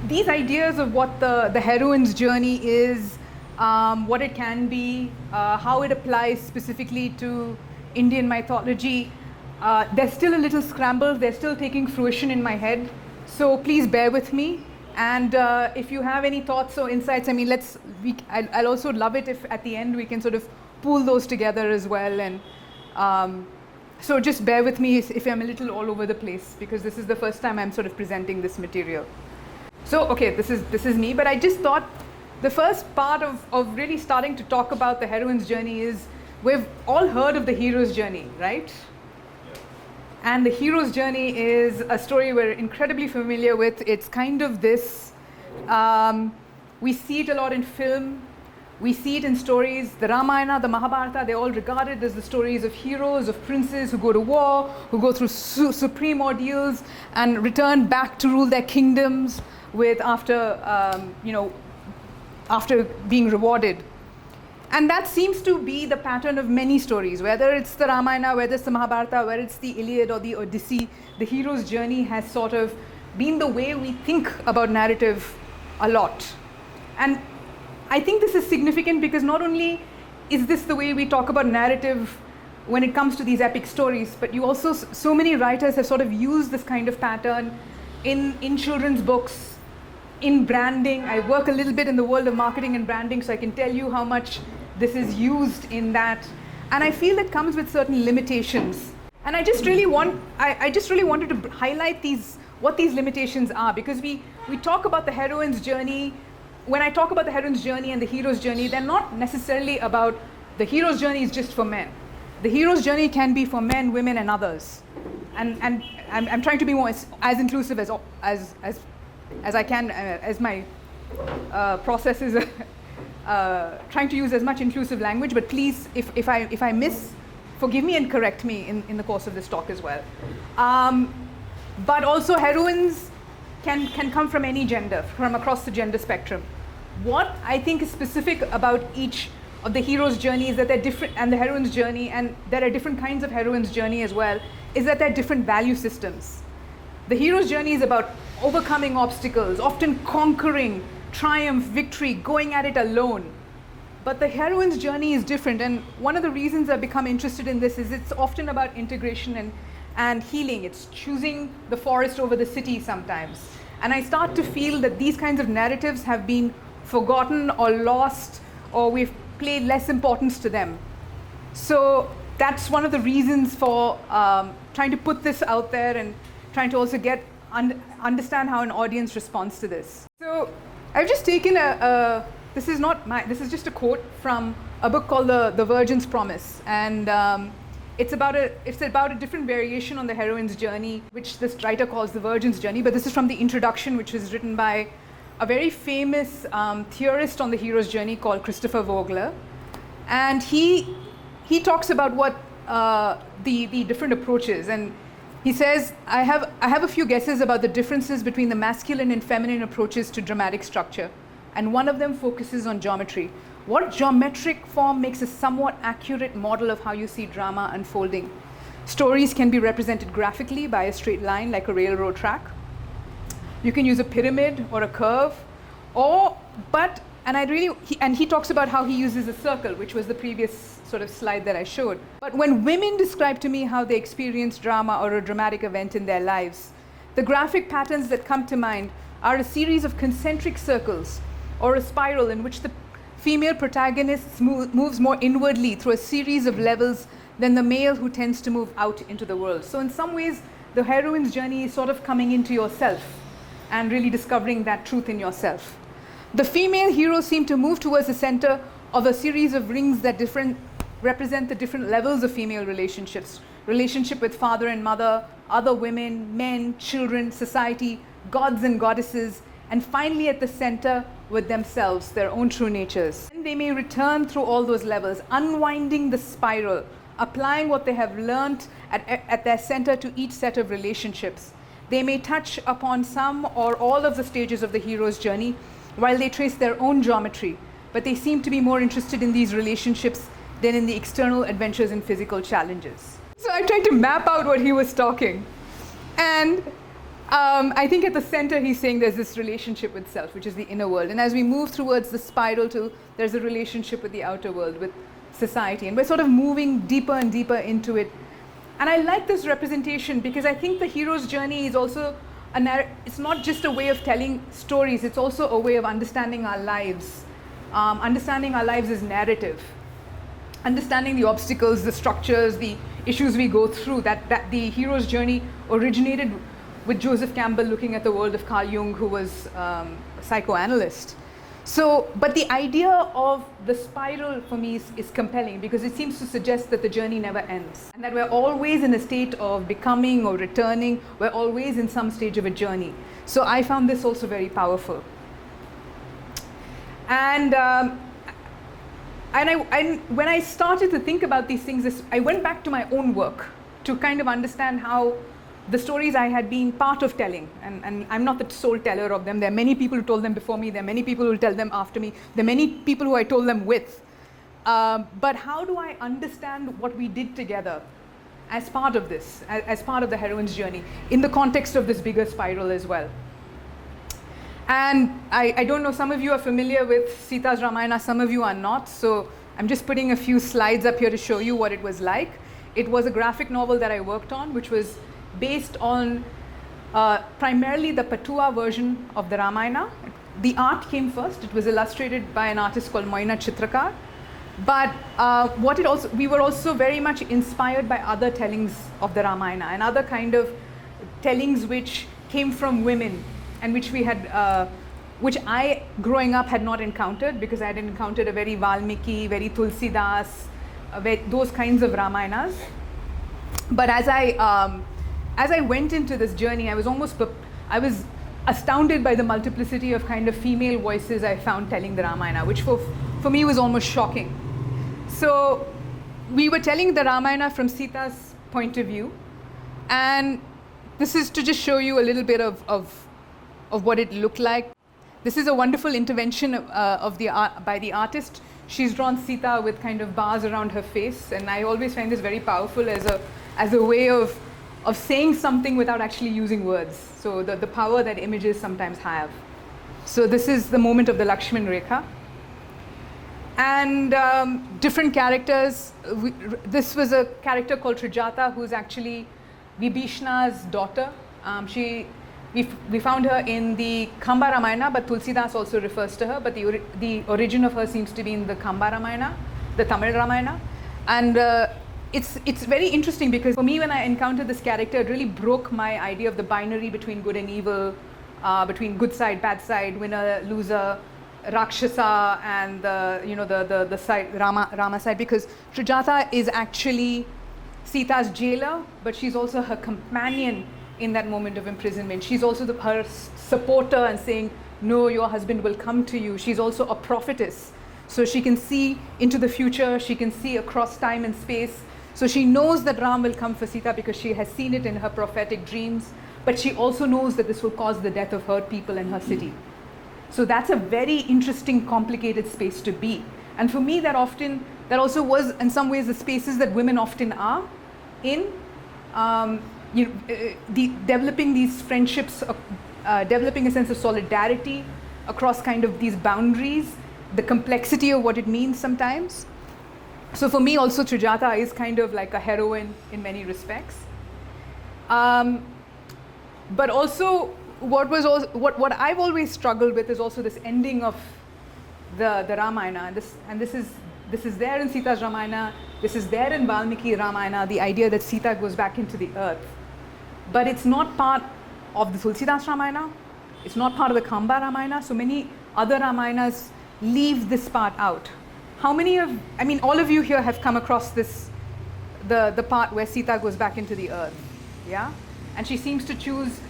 these ideas of what the heroine's journey is, what it can be, how it applies specifically to Indian mythology, they're still a little scrambled, they're still taking fruition in my head. So please bear with me. And if you have any thoughts or insights, I mean, I'll also love it if at the end we can sort of pool those together as well. And so just bear with me if I'm a little all over the place, because this is the first time I'm sort of presenting this material. So, okay, this is me, but I just thought the first part of really starting to talk about the heroine's journey is, we've all heard of the hero's journey, right? And the hero's journey is a story we're incredibly familiar with. It's kind of this, we see it a lot in film, we see it in stories. The Ramayana, the Mahabharata, they're all regarded as the stories of heroes, of princes who go to war, who go through supreme ordeals and return back to rule their kingdoms after being rewarded. And that seems to be the pattern of many stories, whether it's the Ramayana, whether it's the Mahabharata, whether it's the Iliad or the Odyssey. The hero's journey has sort of been the way we think about narrative a lot. And I think this is significant because not only is this the way we talk about narrative when it comes to these epic stories, but so many writers have sort of used this kind of pattern in children's books, in branding. I work a little bit in the world of marketing and branding, so I can tell you how much this is used in that. And I feel it comes with certain limitations. And I just really wanted to highlight what these limitations are, because we talk about the heroine's journey. When I talk about the heroine's journey and the hero's journey, they're not necessarily about the hero's journey is just for men. The hero's journey can be for men, women, and others. And I'm trying to be more as inclusive as I can, as my process is trying to use as much inclusive language. But please, if I miss, forgive me and correct me in the course of this talk as well. But also heroines can come from any gender, from across the gender spectrum. What I think is specific about each of the hero's journey is that they're different, and the heroine's journey, and there are different kinds of heroine's journey as well, is that they're different value systems. The hero's journey is about overcoming obstacles, often conquering, triumph, victory, going at it alone. But the heroine's journey is different, and one of the reasons I've become interested in this is it's often about integration and healing. It's choosing the forest over the city sometimes. And I start to feel that these kinds of narratives have been forgotten or lost, or we've paid less importance to them. So that's one of the reasons for trying to put this out there and trying to also understand how an audience responds to this. So I've just taken this is just a quote from a book called The Virgin's Promise, and it's about a different variation on the heroine's journey, which this writer calls the Virgin's journey. But this is from the introduction, which was written by a very famous theorist on the hero's journey called Christopher Vogler, and he talks about what the different approaches. And he says, I have a few guesses about the differences between the masculine and feminine approaches to dramatic structure, and one of them focuses on geometry. What geometric form makes a somewhat accurate model of how you see drama unfolding? Stories can be represented graphically by a straight line, like a railroad track. You can use a pyramid or a curve, and he talks about how he uses a circle, which was the previous sort of slide that I showed. But when women describe to me how they experience drama or a dramatic event in their lives, the graphic patterns that come to mind are a series of concentric circles or a spiral in which the female protagonist moves more inwardly through a series of levels than the male, who tends to move out into the world. So in some ways, the heroine's journey is sort of coming into yourself and really discovering that truth in yourself. The female heroes seem to move towards the center of a series of rings that represent the different levels of female relationships. Relationship with father and mother, other women, men, children, society, gods and goddesses, and finally at the center with themselves, their own true natures. And they may return through all those levels, unwinding the spiral, applying what they have learned at their center to each set of relationships. They may touch upon some or all of the stages of the hero's journey while they trace their own geometry, but they seem to be more interested in these relationships than in the external adventures and physical challenges. So I tried to map out what he was talking. And I think at the center he's saying there's this relationship with self, which is the inner world. And as we move towards the spiral too, there's a relationship with the outer world, with society. And we're sort of moving deeper and deeper into it. And I like this representation because I think the hero's journey is also it's not just a way of telling stories, it's also a way of understanding our lives. Understanding our lives is narrative. Understanding the obstacles, the structures, the issues we go through, that the hero's journey originated with Joseph Campbell looking at the world of Carl Jung, who was a psychoanalyst. So, but the idea of the spiral for me is compelling because it seems to suggest that the journey never ends and that we're always in a state of becoming or returning. We're always in some stage of a journey. So I found this also very powerful. And when I started to think about these things, I went back to my own work to kind of understand how the stories I had been part of telling, and I'm not the sole teller of them. There are many people who told them before me. There are many people who will tell them after me. There are many people who I told them with. But how do I understand what we did together as part of this, as part of the heroine's journey, in the context of this bigger spiral as well? And I don't know, some of you are familiar with Sita's Ramayana, some of you are not. So I'm just putting a few slides up here to show you what it was like. It was a graphic novel that I worked on, which was based on primarily the Patua version of the Ramayana. The art came first. It was illustrated by an artist called Moina Chitrakar. But we were also very much inspired by other tellings of the Ramayana and other kind of tellings which came from women and which we had, which I, growing up, had not encountered because I had encountered a very Valmiki, very Tulsidas, those kinds of Ramayanas. But as I went into this journey, I was astounded by the multiplicity of kind of female voices I found telling the Ramayana, which for me was almost shocking. So we were telling the Ramayana from Sita's point of view, and this is to just show you a little bit of what it looked like. This is a wonderful intervention by the artist. She's drawn Sita with kind of bars around her face, and I always find this very powerful as a way of saying something without actually using words. So the power that images sometimes have. So this is the moment of the Lakshman Rekha. And different characters. This was a character called Trijata, who's actually Vibhishna's daughter. We found her in the Kamba Ramayana, but Tulsidas also refers to her, but the origin of her seems to be in the Kamba Ramayana, the Tamil Ramayana. And it's very interesting because for me, when I encountered this character, it really broke my idea of the binary between good and evil, between good side, bad side, winner, loser, Rakshasa, and the side, Rama side, because Trijata is actually Sita's jailer, but she's also her companion in that moment of imprisonment. She's also her supporter and saying, no, your husband will come to you. She's also a prophetess. So she can see into the future, she can see across time and space. So she knows that Ram will come for Sita because she has seen it in her prophetic dreams, but she also knows that this will cause the death of her people and her city. So that's a very interesting, complicated space to be. And for me, that also was in some ways the spaces that women often are in, developing these friendships, developing a sense of solidarity across kind of these boundaries, the complexity of what it means sometimes. So for me also Trijata is kind of like a heroine in many respects. But also what I've always struggled with is also this ending of the Ramayana, and this is there in Sita's Ramayana, this is there in Valmiki Ramayana, the idea that Sita goes back into the earth. But it's not part of the Tulsidas Ramayana, it's not part of the Kamba Ramayana, so many other Ramayanas leave this part out. How many all of you here have come across this, the part where Sita goes back into the earth, yeah? And she seems to choose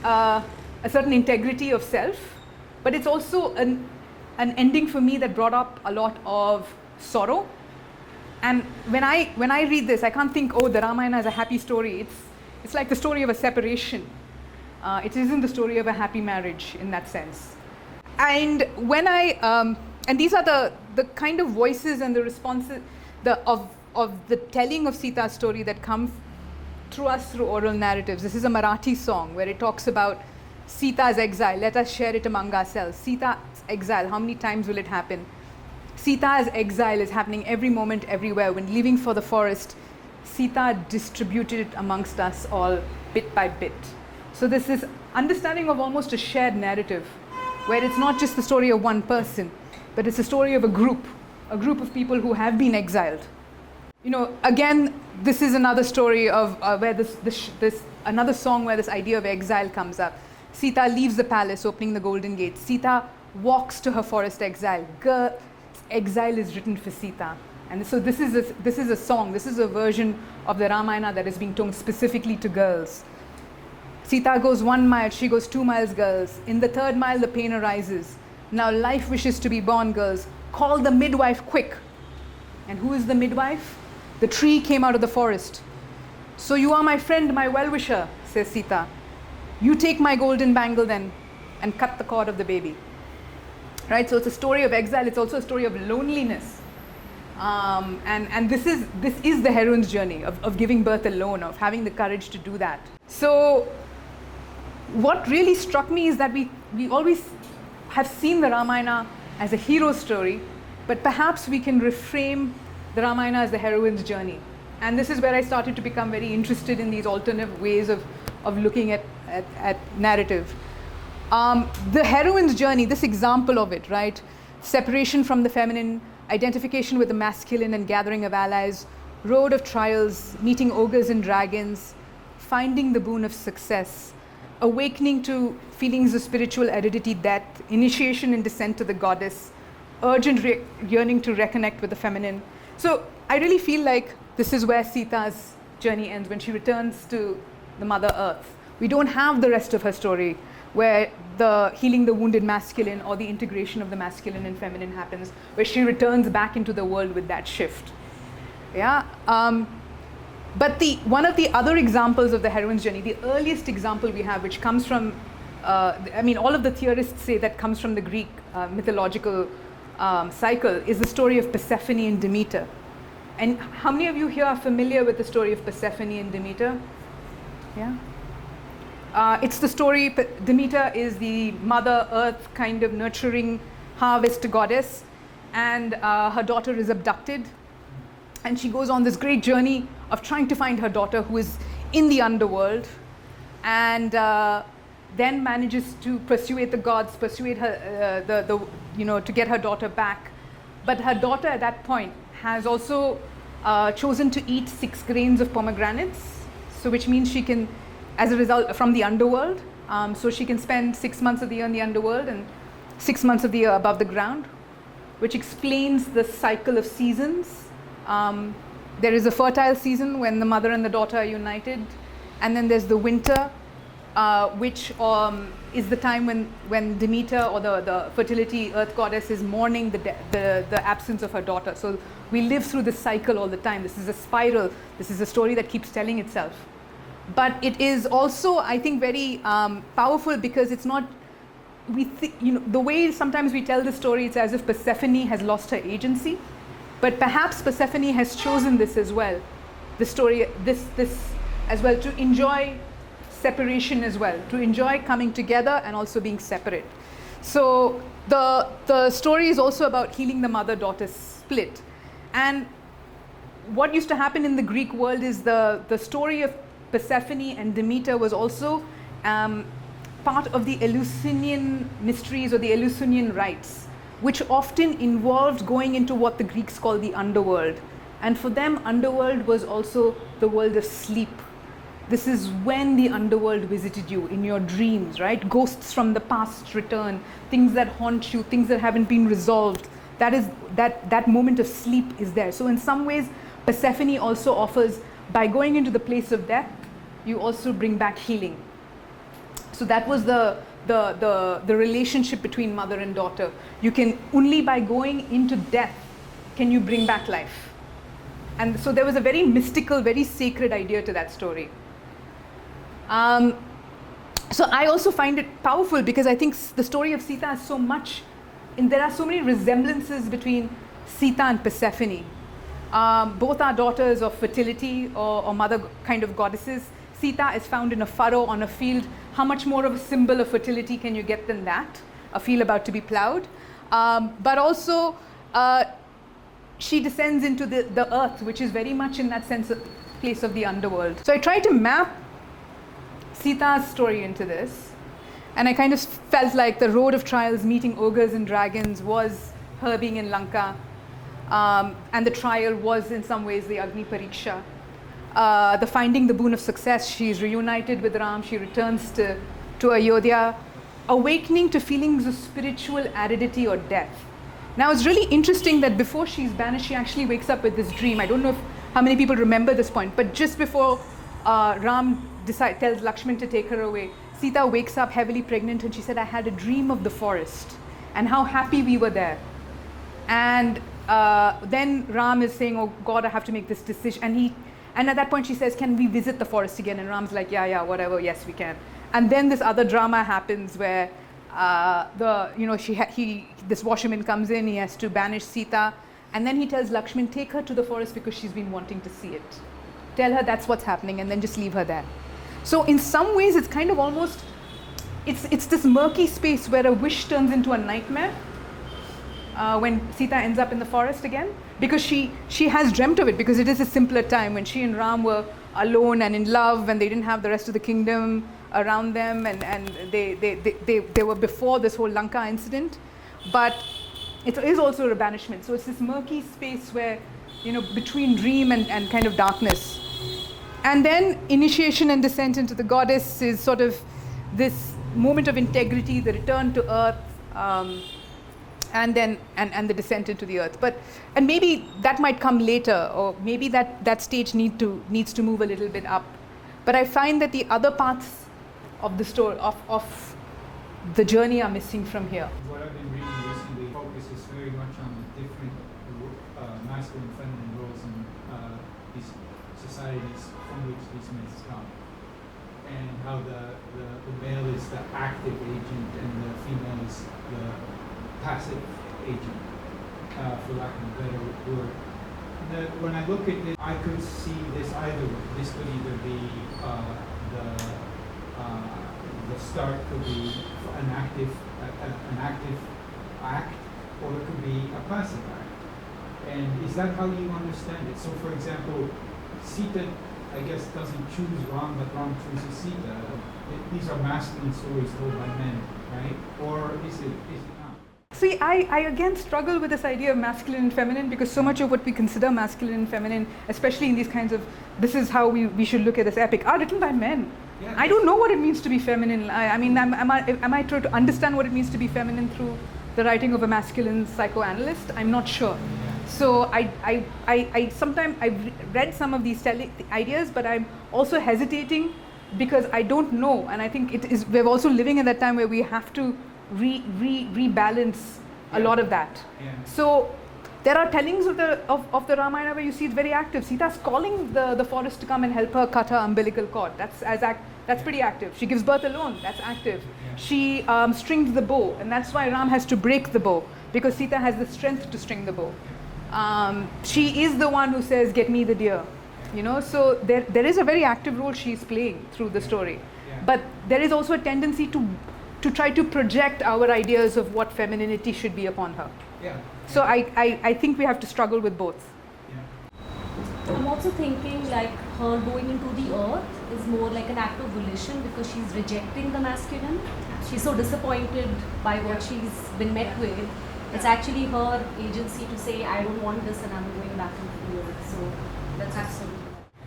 a certain integrity of self, but it's also an ending for me that brought up a lot of sorrow. And when I read this, I can't think, oh, the Ramayana is a happy story. It's like the story of a separation. It isn't the story of a happy marriage in that sense. And when and these are the kind of voices and the responses of the telling of Sita's story that come through us through oral narratives. This is a Marathi song where it talks about Sita's exile. Let us share it among ourselves. Sita's exile, how many times will it happen? Sita's exile is happening every moment, everywhere. When leaving for the forest, Sita distributed it amongst us all bit by bit. So this is understanding of almost a shared narrative, where it's not just the story of one person, but it's a story of a group of people who have been exiled. Again, this is another story of where this another song where this idea of exile comes up. Sita leaves the palace, opening the golden gate. Sita walks to her forest exile. Exile is written for Sita. And so this is a song, this is a version of the Ramayana that is being told specifically to girls. Sita goes 1 mile, she goes 2 miles, girls. In the 3rd mile, the pain arises. Now life wishes to be born, girls. Call the midwife quick. And who is the midwife? The tree came out of the forest. So you are my friend, my well-wisher, says Sita. You take my golden bangle then and cut the cord of the baby. Right, so it's a story of exile. It's also a story of loneliness. And this is the heroine's journey of giving birth alone, of having the courage to do that. So what really struck me is that we always have seen the Ramayana as a hero story, but perhaps we can reframe the Ramayana as the heroine's journey. And this is where I started to become very interested in these alternate ways of looking at narrative. The heroine's journey, this example of it, right? Separation from the feminine, identification with the masculine and gathering of allies, road of trials, meeting ogres and dragons, finding the boon of success, awakening to feelings of spiritual aridity, death, initiation and descent to the goddess, urgent yearning to reconnect with the feminine. So I really feel like this is where Sita's journey ends, when she returns to the Mother Earth. We don't have the rest of her story, where the healing the wounded masculine or the integration of the masculine and feminine happens, where she returns back into the world with that shift. Yeah. But one of the other examples of the heroine's journey, the earliest example we have, which comes from, all of the theorists say that comes from the Greek mythological cycle, is the story of Persephone and Demeter. And how many of you here are familiar with the story of Persephone and Demeter? Yeah. It's the story, Demeter is the Mother Earth kind of nurturing harvest goddess, and her daughter is abducted, and she goes on this great journey of trying to find her daughter, who is in the underworld, and then manages to persuade the gods, persuade her to get her daughter back. But her daughter at that point has also chosen to eat 6 grains of pomegranates, so which means she can, as a result, from the underworld, so she can spend 6 months of the year in the underworld and 6 months of the year above the ground, which explains the cycle of seasons. There is a fertile season when the mother and the daughter are united, and then there's the winter, which is the time when Demeter, or the fertility earth goddess, is mourning the absence of her daughter. So we live through this cycle all the time. This is a spiral. This is a story that keeps telling itself. But it is also, I think, very powerful, because it's not, the way sometimes we tell the story, it's as if Persephone has lost her agency. But perhaps Persephone has chosen this as well, the story, this as well, to enjoy separation as well, to enjoy coming together and also being separate. So the story is also about healing the mother-daughter split. And what used to happen in the Greek world is the story of Persephone and Demeter was also part of the Eleusinian mysteries or the Eleusinian rites, which often involved going into what the Greeks call the underworld. And for them, underworld was also the world of sleep. This is when the underworld visited you in your dreams, right? Ghosts from the past return, things that haunt you, things that haven't been resolved. That moment of sleep is there. So in some ways, Persephone also offers, by going into the place of death, you also bring back healing. So that was the relationship between mother and daughter. You can, only by going into death can you bring back life. And so there was a very mystical, very sacred idea to that story. So I also find it powerful, because I think the story of Sita has so much, and there are so many resemblances between Sita and Persephone. Both are daughters of fertility or mother kind of goddesses. Sita is found in a furrow on a field. How much more of a symbol of fertility can you get than that? A field about to be plowed. But also, she descends into the earth, which is very much in that sense a place of the underworld. So I tried to map Sita's story into this, and I kind of felt like the road of trials meeting ogres and dragons was her being in Lanka, and the trial was in some ways the Agni Pariksha. The finding the boon of success, she's reunited with Ram, she returns to Ayodhya, awakening to feelings of spiritual aridity or death. Now it's really interesting that before she's banished, she actually wakes up with this dream. I don't know how many people remember this point, but just before Ram tells Lakshman to take her away, Sita wakes up heavily pregnant and she said, I had a dream of the forest and how happy we were there. And then Ram is saying, oh God, I have to make this decision. And at that point she says, can we visit the forest again? And Ram's like, yeah, whatever, yes we can. And then this other drama happens where this washerman comes in, he has to banish Sita, and then he tells Lakshman, take her to the forest because she's been wanting to see it. Tell her that's what's happening and then just leave her there. So in some ways it's kind of almost, it's this murky space where a wish turns into a nightmare when Sita ends up in the forest again, because she has dreamt of it, because it is a simpler time when she and Ram were alone and in love and they didn't have the rest of the kingdom around them, and they were before this whole Lanka incident. But it is also a banishment. So it's this murky space where, between dream and kind of darkness. And then initiation and descent into the goddess is sort of this moment of integrity, the return to earth, and then the descent into the earth. And maybe that might come later, or maybe that stage needs to move a little bit up. But I find that the other parts of the story of the journey are missing from here. What I've been reading recently focuses very much on the different masculine and feminine roles in these societies from which these myths come, and how the male is the active agent and the female is the passive agent, for lack of a better word. When I look at this, I could see this either way. This could either be the start could be an active act, or it could be a passive act. And is that how you understand it? So, for example, Sita, I guess, doesn't choose Ram, but Ram chooses Sita. These are masculine stories told by men, right? Or is it not? See, I again struggle with this idea of masculine and feminine, because so much of what we consider masculine and feminine, especially in these kinds of, this is how we should look at this epic, are written by men. Yeah, I don't know what it means to be feminine. I mean, am I trying to understand what it means to be feminine through the writing of a masculine psychoanalyst? I'm not sure. Yeah. So I sometimes I've read some of these ideas, but I'm also hesitating because I don't know. And I think we're also living in that time where we have to rebalance a lot of that. Yeah. So there are tellings of the Ramayana where you see it very active. Sita's calling the forest to come and help her cut her umbilical cord. That's pretty active. She gives birth alone. That's active. Yeah. She strings the bow, and that's why Ram has to break the bow, because Sita has the strength to string the bow. She is the one who says, "Get me the deer." So there is a very active role she's playing through the story. Yeah. But there is also a tendency to try to project our ideas of what femininity should be upon her. Yeah. So I think we have to struggle with both. Yeah. I'm also thinking like her going into the earth is more like an act of volition, because she's rejecting the masculine. She's so disappointed by what she's been met with. It's actually her agency to say, I don't want this and I'm going back into the earth. So that's absolutely.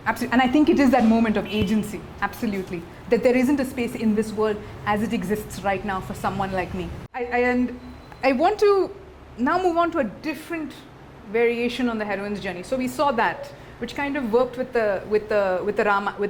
Absolutely. And I think it is that moment of agency, absolutely, that there isn't a space in this world as it exists right now for someone like me. And I want to now move on to a different variation on the heroine's journey. So we saw that, which kind of worked with the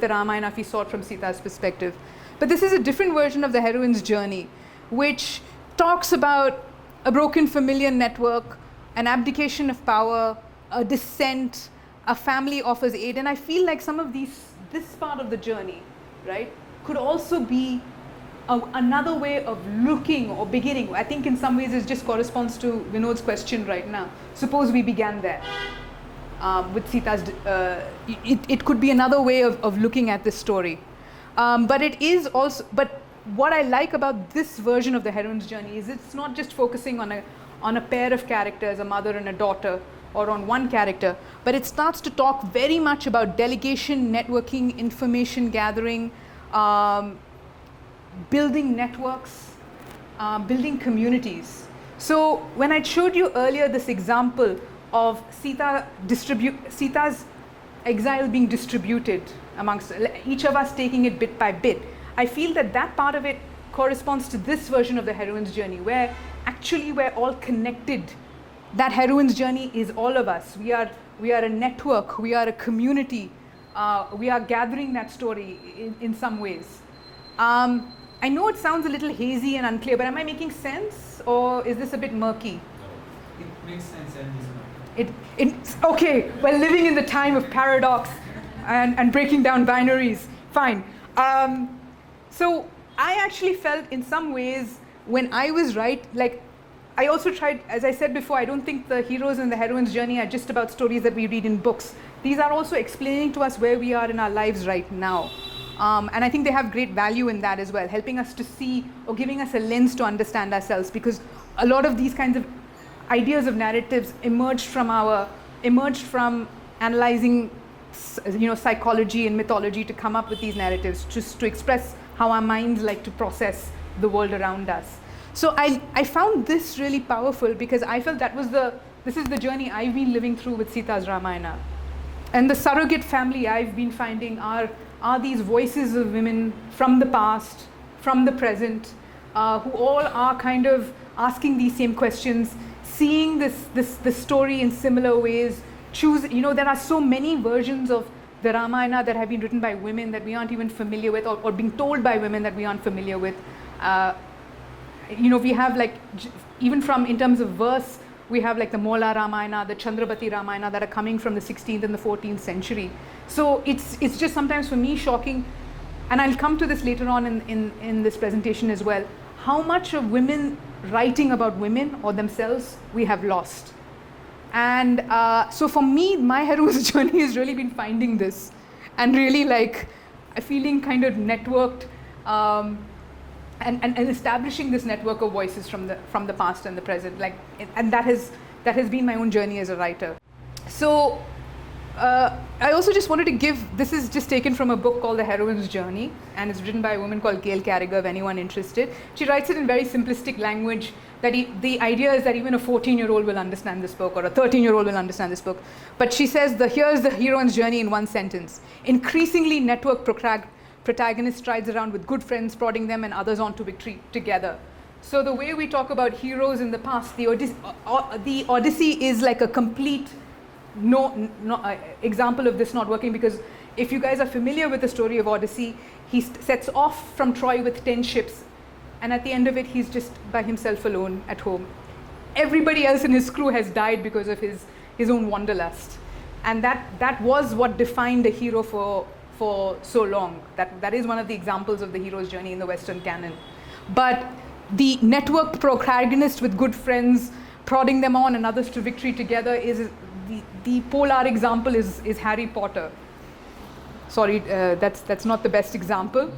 Ramayana if we saw it from Sita's perspective. But this is a different version of the heroine's journey, which talks about a broken familiar network, an abdication of power, a descent, a family offers aid. And I feel like some of this part of the journey, right, could also be another way of looking or beginning. I think in some ways it just corresponds to Vinod's question right now. Suppose we began there. with Sita's, it could be another way of looking at this story. But it is also, but what I like about this version of the heroine's journey is it's not just focusing on a pair of characters, a mother and a daughter, or on one character, but it starts to talk very much about delegation, networking, information gathering, building networks, building communities. So when I showed you earlier this example of Sita's exile being distributed amongst each of us, taking it bit by bit, I feel that that part of it corresponds to this version of the heroine's journey, where actually we're all connected. That heroine's journey is all of us. We are a network, we are a community, we are gathering that story in some ways. I know it sounds a little hazy and unclear, but am I making sense, or is this a bit murky? It makes sense and is not. Okay, we're living in the time of paradox and breaking down binaries. Fine. So I actually felt in some ways when I was I also tried, as I said before, I don't think the heroes and the heroine's journey are just about stories that we read in books. These are also explaining to us where we are in our lives right now. And I think they have great value in that as well, helping us to see or giving us a lens to understand ourselves, because a lot of these kinds of ideas of narratives emerged from analyzing psychology and mythology to come up with these narratives, just to express how our minds like to process the world around us. So I found this really powerful because I felt this is the journey I've been living through with Sita's Ramayana. And the surrogate family I've been finding are these voices of women from the past, from the present, who all are kind of asking these same questions, seeing this story in similar ways. There are so many versions of the Ramayana that have been written by women that we aren't even familiar with, or being told by women that we aren't familiar with. We have even from in terms of verse, we have the Mola Ramayana, the Chandrabati Ramayana that are coming from the 16th and the 14th century. So it's just sometimes for me shocking, and I'll come to this later on in this presentation as well, how much of women writing about women or themselves we have lost. And so for me, my hero's journey has really been finding this and really feeling kind of networked and establishing this network of voices from the past and the present. And that has been my own journey as a writer. So I also just wanted to this is just taken from a book called The Heroine's Journey, and it's written by a woman called Gail Carriger, if anyone interested. She writes it in very simplistic language, that the idea is that even a 14-year-old will understand this book, or a 13-year-old will understand this book. But she says, here's the heroine's journey in one sentence. Increasingly network protagonist strides around with good friends, prodding them and others on to victory together. So the way we talk about heroes in the past, the Odyssey is like a complete example of this not working, because if you guys are familiar with the story of Odyssey, he sets off from Troy with 10 ships, and at the end of it, he's just by himself alone at home. Everybody else in his crew has died because of his own wanderlust. And that was what defined a hero for so long. That is one of the examples of the hero's journey in the Western canon. But the networked protagonist with good friends, prodding them on and others to victory together, is the polar example is Harry Potter. Sorry, that's not the best example,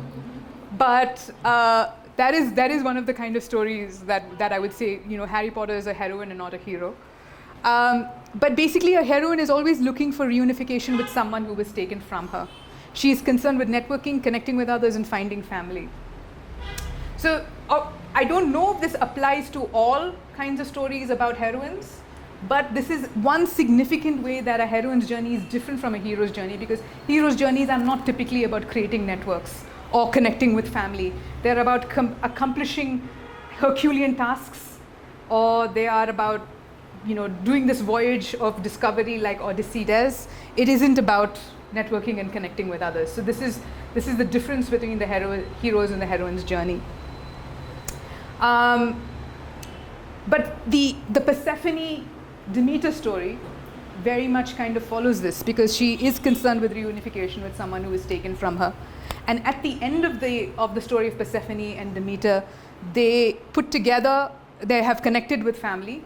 but that is one of the kind of stories that I would say, Harry Potter is a heroine and not a hero. But basically, a heroine is always looking for reunification with someone who was taken from her. She is concerned with networking, connecting with others, and finding family. So I don't know if this applies to all kinds of stories about heroines, but this is one significant way that a heroine's journey is different from a hero's journey, because hero's journeys are not typically about creating networks or connecting with family. They're about accomplishing Herculean tasks, or they are about doing this voyage of discovery like Odyssey does. It isn't about networking and connecting with others. So this is the difference between the heroes and the heroine's journey. But the Persephone Demeter story very much kind of follows this, because she is concerned with reunification with someone who is taken from her. And at the end of the story of Persephone and Demeter, they have connected with family.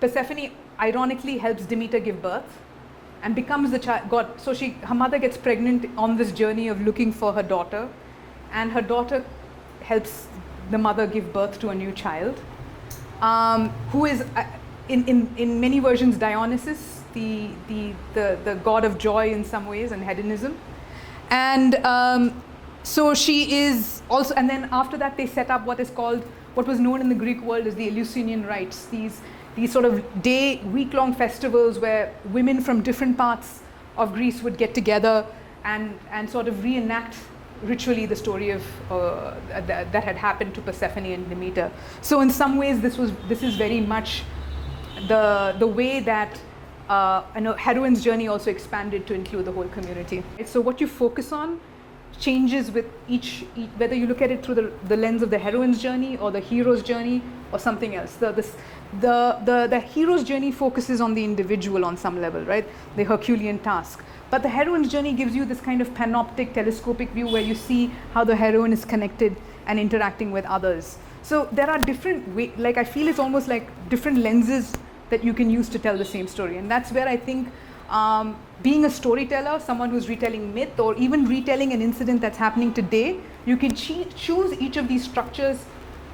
Persephone ironically helps Demeter give birth, and becomes the child. Her mother gets pregnant on this journey of looking for her daughter, and her daughter helps the mother give birth to a new child, who is in many versions Dionysus, the god of joy in some ways and hedonism, and so she is also. And then after that, they set up what was known in the Greek world as the Eleusinian rites. These sort of week-long festivals where women from different parts of Greece would get together and sort of reenact ritually the story of that had happened to Persephone and Demeter. So in some ways, this is very much the way that heroine's journey also expanded to include the whole community. So what you focus on changes with each whether you look at it through the lens of the heroine's journey or the hero's journey or something else. The hero's journey focuses on the individual on some level, right? The Herculean task. But the heroine's journey gives you this kind of panoptic, telescopic view where you see how the heroine is connected and interacting with others. So there are different ways, like I feel it's almost like different lenses that you can use to tell the same story. And that's where I think being a storyteller, someone who's retelling myth or even retelling an incident that's happening today, you can choose each of these structures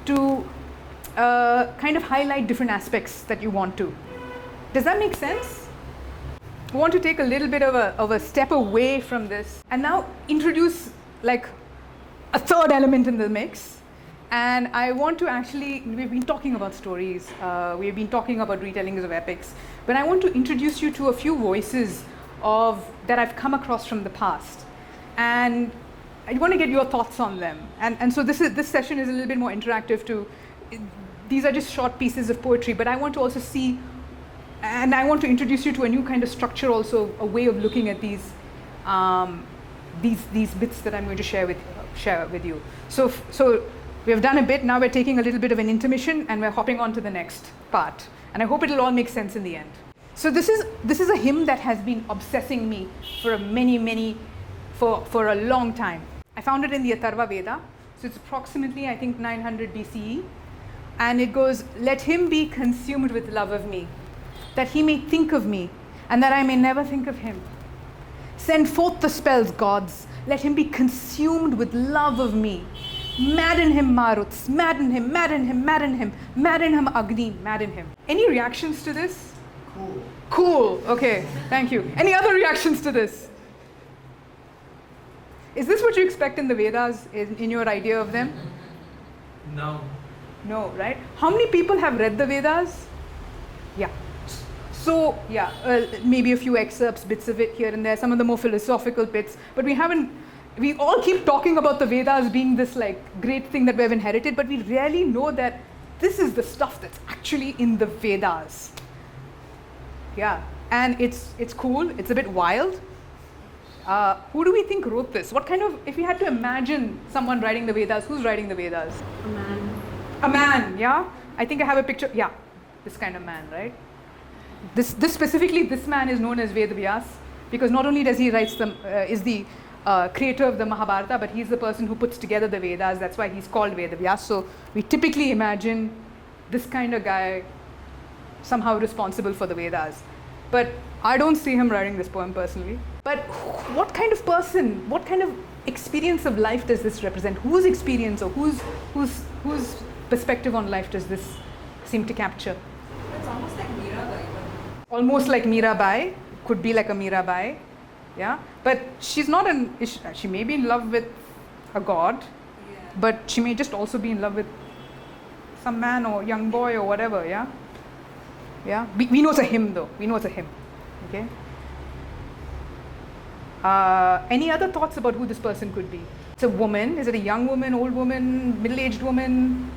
to kind of highlight different aspects that you want to. Does that make sense? I want to take a little bit of a step away from this and now introduce like a third element in the mix. And I want to we've been talking about stories, we've been talking about retellings of epics, but I want to introduce you to a few voices that I've come across from the past. And I want to get your thoughts on them. And so this session is a little bit more interactive too. These are just short pieces of poetry, but I want to also see, and I want to introduce you to a new kind of structure also, a way of looking at these bits that I'm going to share with you. So we have done a bit, now we're taking a little bit of an intermission and we're hopping on to the next part. And I hope it'll all make sense in the end. So this is a hymn that has been obsessing me for a long time. I found it in the Atharva Veda. So it's approximately, I think, 900 BCE. And it goes, "Let him be consumed with love of me, that he may think of me, and that I may never think of him. Send forth the spells, gods. Let him be consumed with love of me. Madden him, Maruts. Madden him, madden him, madden him. Madden him, Agni. Madden him." Any reactions to this? Cool. Okay, thank you. Any other reactions to this? Is this what you expect in the Vedas, in your idea of them? No, right? How many people have read the Vedas? Yeah. So, yeah, maybe a few excerpts, bits of it here and there, some of the more philosophical bits, but we all keep talking about the Vedas being this like great thing that we've inherited, but we rarely know that this is the stuff that's actually in the Vedas. Yeah, and it's cool, it's a bit wild. Who do we think wrote this? If you had to imagine someone writing the Vedas, who's writing the Vedas? A man, yeah? I think I have a picture, yeah, this kind of man, right? This specifically, this man is known as Vedavyas, because not only does he is the creator of the Mahabharata, but he's the person who puts together the Vedas. That's why he's called Vedavyas. So we typically imagine this kind of guy somehow responsible for the Vedas. But I don't see him writing this poem personally. But what kind of person, what kind of experience of life does this represent? Whose experience or whose perspective on life does this seem to capture? It's almost like Mirabai. Almost like Mirabai, could be like a Mirabai, yeah. But she's not she may be in love with a god, Yeah. but she may just also be in love with some man or young boy or whatever, yeah. Yeah, we know it's a hymn though. We know it's a hymn, okay. Any other thoughts about who this person could be? It's a woman. Is it a young woman, old woman, middle-aged woman?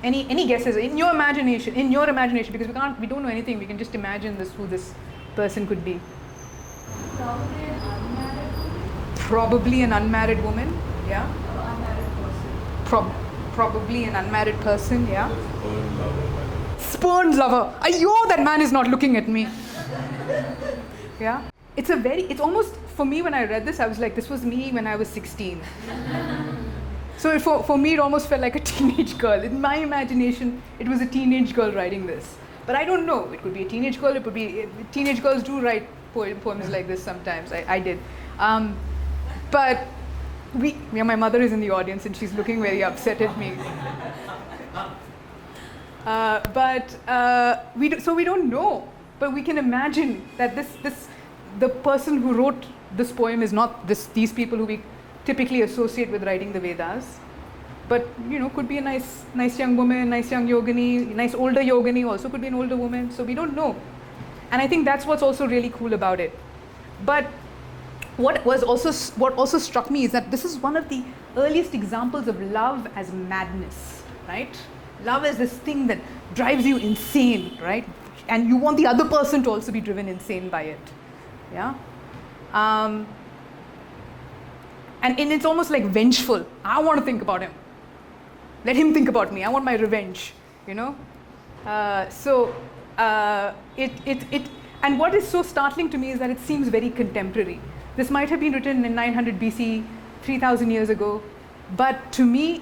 Any guesses in your imagination? Because we don't know anything. We can just imagine who this person could be. Probably an unmarried woman. Probably an unmarried woman. Yeah. Or unmarried person. Probably an unmarried person. Yeah. Spurned lover. Ayyo, that man is not looking at me. Yeah. It's almost, for me when I read this, I was like, this was me when I was 16. So for me, it almost felt like a teenage girl. In my imagination, it was a teenage girl writing this. But I don't know. It could be a teenage girl. It could be, teenage girls do write poems like this sometimes. I did. But my mother is in the audience and she's looking very upset at me. So we don't know, but we can imagine that the person who wrote this poem is not these people who we typically associate with writing the Vedas, but could be a nice young woman, nice young yogini, nice older yogini also could be an older woman. So we don't know, and I think that's what's also really cool about it. But what also struck me is that this is one of the earliest examples of love as madness, right? Love is this thing that drives you insane, right? And you want the other person to also be driven insane by it, yeah? And it's almost like vengeful. I want to think about him. Let him think about me. I want my revenge, And what is so startling to me is that it seems very contemporary. This might have been written in 900 BC, 3,000 years ago, but to me,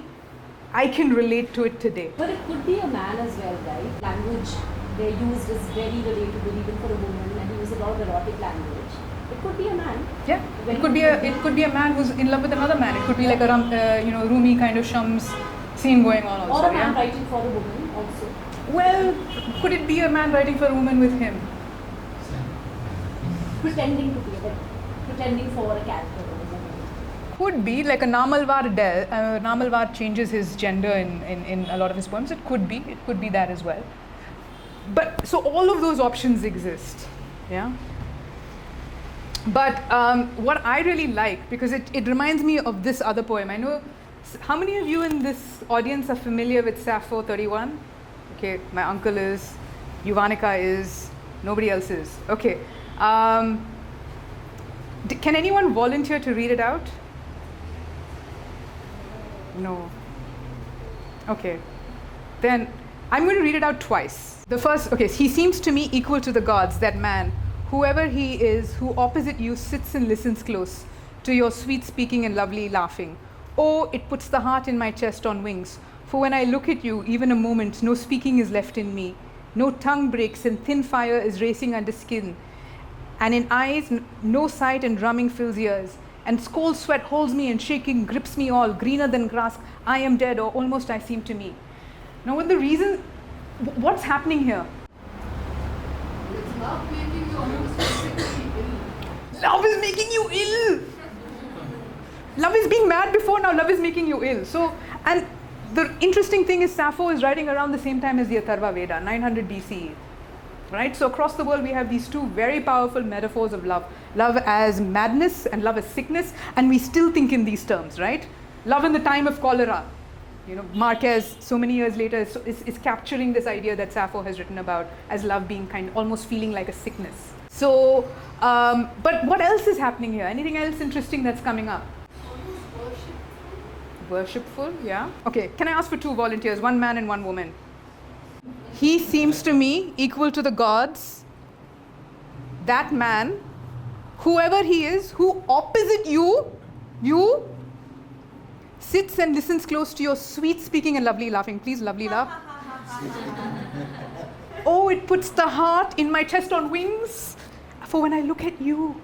I can relate to it today. But it could be a man as well, right? Language they used is very relatable even for a woman, and he used a lot of erotic language. It could be a man. Yeah, it could be a man who's in love with another man. It could be like a Rumi kind of Shams scene going on also. Or a man writing for a woman also. Well, could it be a man writing for a woman with him? Pretending for a character. Could be like a Namalvar changes his gender in a lot of his poems. It could be that as well. But so all of those options exist, yeah. But what I really like, because it reminds me of this other poem. I know how many of you in this audience are familiar with Sappho 31? Okay, my uncle is, Yuvanika is, nobody else is. Okay. Can anyone volunteer to read it out? No. Okay. Then I'm going to read it out twice. The first, okay, he seems to me equal to the gods, that man, whoever he is, who opposite you sits and listens close to your sweet speaking and lovely laughing. Oh, it puts the heart in my chest on wings. For when I look at you, even a moment, no speaking is left in me. No tongue breaks and thin fire is racing under skin. And in eyes, no sight and drumming fills ears. And cold sweat holds me and shaking grips me all, greener than grass. I am dead, or almost I seem to me. Now, what the reason, what's happening here? It's love making you almost physically ill. Love is making you ill. Love is being mad before, now love is making you ill. So, and the interesting thing is Sappho is writing around the same time as the Atharva Veda, 900 BCE. Right? So across the world we have these two very powerful metaphors of love. Love as madness and love as sickness, and we still think in these terms, right? Love in the time of cholera. Marquez, so many years later, is capturing this idea that Sappho has written about as love being almost feeling like a sickness. So, but what else is happening here? Anything else interesting that's coming up? Almost Worshipful, yeah. Okay, can I ask for two volunteers, one man and one woman? He seems to me equal to the gods, that man, whoever he is, who opposite you, sits and listens close to your sweet speaking and lovely laughing. Please, lovely laugh. Oh, it puts the heart in my chest on wings. For when I look at you,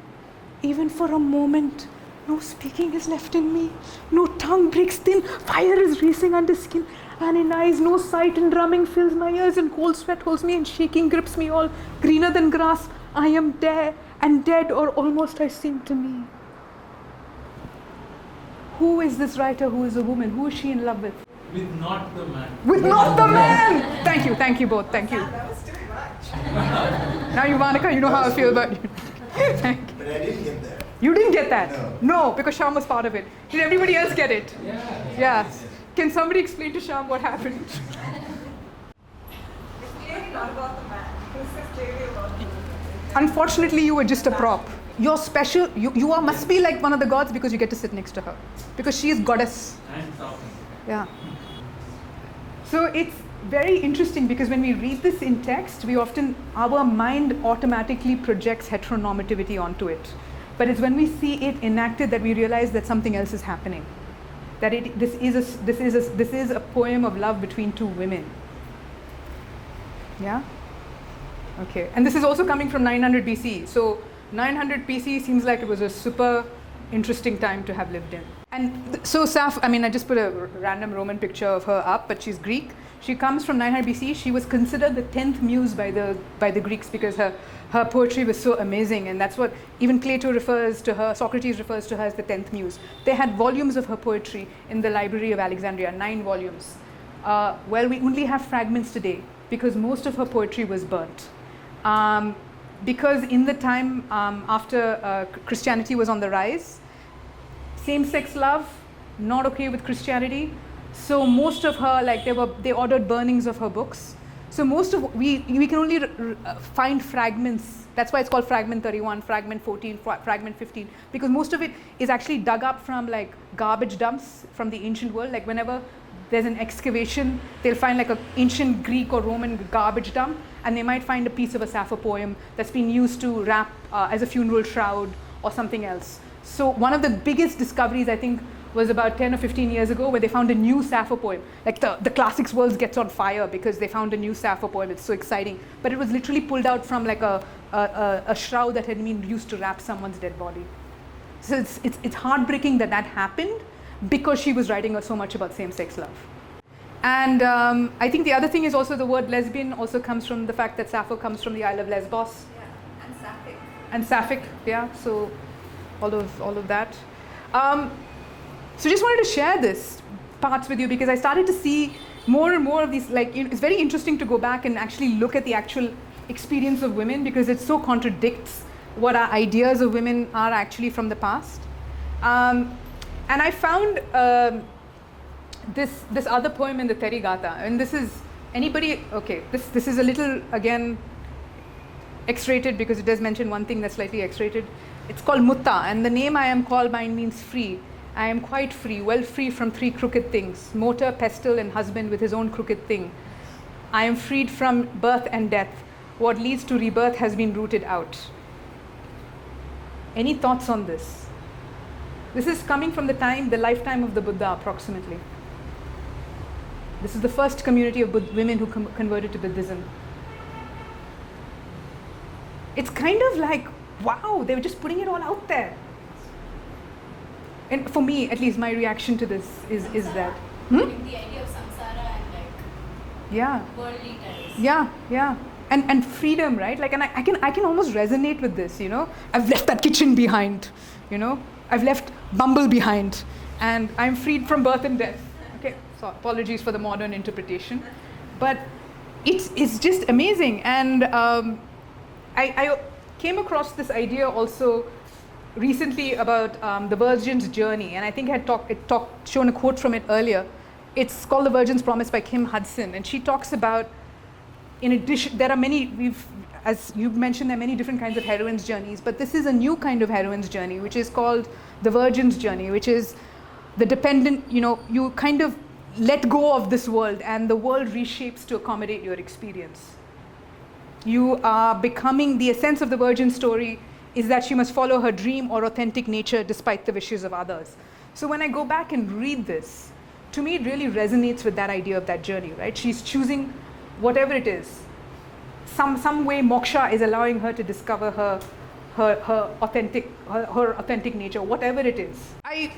even for a moment, no speaking is left in me. No tongue breaks thin, fire is racing under skin. And in eyes, no sight and drumming fills my ears, and cold sweat holds me and shaking grips me all, greener than grass. I am dead, and dead, or almost I seem to me. Who is this writer who is a woman? Who is she in love with? With not the man. With not the man! Thank you both, thank you. That was too much. Now, Yuvanika, you know how I feel about you. Thank you. But I didn't get that. You didn't get that? No. No, because Sham was part of it. Did everybody else get it? Yeah. Yeah. Can somebody explain to Sham what happened? It's clearly not about the man. This is clearly about the woman. Unfortunately, you were just a prop. You're special. You must be like one of the gods because you get to sit next to her. Because she is goddess. And talking. Yeah. So it's very interesting because when we read this in text, our mind automatically projects heteronormativity onto it. But it's when we see it enacted that we realize that something else is happening. That this is a poem of love between two women. Yeah? Okay. And this is also coming from 900 BC. So 900 BC seems like it was a super interesting time to have lived in. And so I just put a random Roman picture of her up, but she's Greek. She comes from 900 BC. She was considered the 10th muse by the Greeks because her poetry was so amazing, and that's what even Plato refers to her, Socrates refers to her as the 10th muse. They had volumes of her poetry in the Library of Alexandria, 9 volumes. Well, we only have fragments today because most of her poetry was burnt. Because in the time after Christianity was on the rise, same-sex love, not okay with Christianity. So most of her, they ordered burnings of her books. So most of, we can only find fragments. That's why it's called fragment 31, fragment 14, fragment 15, because most of it is actually dug up from like garbage dumps from the ancient world. Like whenever there's an excavation, they'll find like an ancient Greek or Roman garbage dump, and they might find a piece of a Sappho poem that's been used to wrap as a funeral shroud or something else. So one of the biggest discoveries, I think, was about 10 or 15 years ago, where they found a new Sappho poem. Like the classics world gets on fire because they found a new Sappho poem. It's so exciting. But it was literally pulled out from like a shroud that had been used to wrap someone's dead body. So it's heartbreaking that happened because she was writing so much about same-sex love. And I think the other thing is also the word lesbian also comes from the fact that Sappho comes from the Isle of Lesbos. Yeah, and sapphic. And sapphic, yeah, so all of that. So just wanted to share this parts with you because I started to see more and more of these, it's very interesting to go back and actually look at the actual experience of women because it so contradicts what our ideas of women are actually from the past. And I found this other poem in the Terigata, and this is this is a little, again, X-rated because it does mention one thing that's slightly X-rated. It's called Mutta, and the name I am called by means free. I am quite free, well free from 3 crooked things, mortar, pestle, and husband with his own crooked thing. I am freed from birth and death. What leads to rebirth has been rooted out. Any thoughts on this? This is coming from the lifetime of the Buddha, approximately. This is the first community of women who converted to Buddhism. It's kind of like, wow, they were just putting it all out there. And for me, at least, my reaction to this is that. The idea of samsara and worldly ties. Yeah. And freedom, right? And I can almost resonate with this, I've left that kitchen behind, I've left Bumble behind, and I'm freed from birth and death. Okay, so apologies for the modern interpretation. But it's just amazing. And I came across this idea also recently about the Virgin's Journey, and I think I had shown a quote from it earlier. It's called The Virgin's Promise by Kim Hudson, and she talks about, in addition, there are many, as you've mentioned, there are many different kinds of heroines' journeys, but this is a new kind of heroine's journey, which is called the Virgin's Journey, which is the dependent, you kind of let go of this world, and the world reshapes to accommodate your experience. You are becoming, the essence of the Virgin story is that she must follow her dream or authentic nature despite the wishes of others. So when I go back and read this, to me it really resonates with that idea of that journey, right? She's choosing whatever it is. Some way moksha is allowing her to discover her authentic nature, whatever it is. I